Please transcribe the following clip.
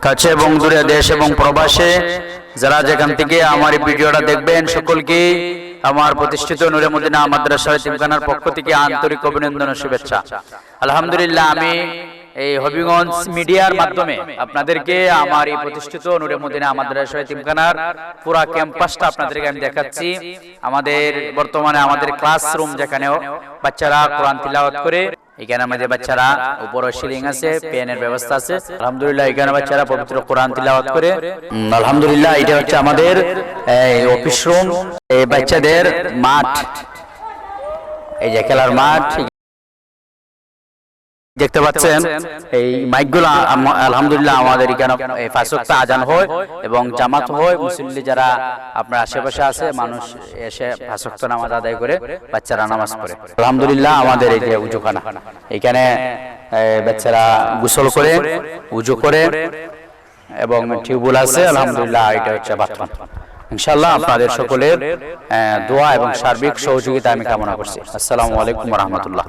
কাছে এবং দূরে, দেশ এবং প্রবাসে যারা যেখান থেকে আমার এই ভিডিওটা দেখবেন সকলকে আমার প্রতিষ্ঠিত নূরে মদিনা মাদ্রাসা তিমখানার পক্ষ থেকে আন্তরিক অভিনন্দন ও শুভেচ্ছা। আলহামদুলিল্লাহ, আমি এই হবিগঞ্জ মিডিয়ার মাধ্যমে আপনাদেরকে আমার এই প্রতিষ্ঠিত নূরে মদিনা মাদ্রাসা তিমখানার পুরা ক্যাম্পাসটা আপনাদেরকে আমি দেখাচ্ছি। আমাদের বর্তমানে আমাদের ক্লাসরুম যেখানে বাচ্চারা কোরআন তিলাওয়াত করে, এখানে আমাদের বাচ্চারা উপরে সিলিং আছে, পেনের ব্যবস্থা আছে। আলহামদুলিল্লাহ, এখানে বাচ্চারা পবিত্র কোরআন তিলাওয়াত করে। আলহামদুলিল্লাহ, এটা হচ্ছে আমাদের অফিস রুম, এই বাচ্চাদের মাঠ, এই যে খেলার মাঠ দেখতে পাচ্ছেন। এই মাইকগুলো আলহামদুলিল্লাহ আমাদের এখানে পাঁচ ওয়াক্ত আজান হয় এবং জামাত হয়। মুসল্লি যারা আপনার আশেপাশে আছে মানুষ এসে পাঁচ ওয়াক্ত নামাজ আদায় করে, বাচ্চারা নামাজ পড়ে। আলহামদুলিল্লাহ, আমাদের এই যে উজুখানা, এখানে বাচ্চারা গোসল করে, উজু করে এবং টিউবওয়েল আছে। আলহামদুলিল্লাহ, এটা হচ্ছে বাথরুম। ইনশাআল্লাহ আপনাদের সকলের দোয়া এবং সার্বিক সহযোগিতা আমি কামনা করছি। আসসালামু আলাইকুম ওয়া রাহমাতুল্লাহ।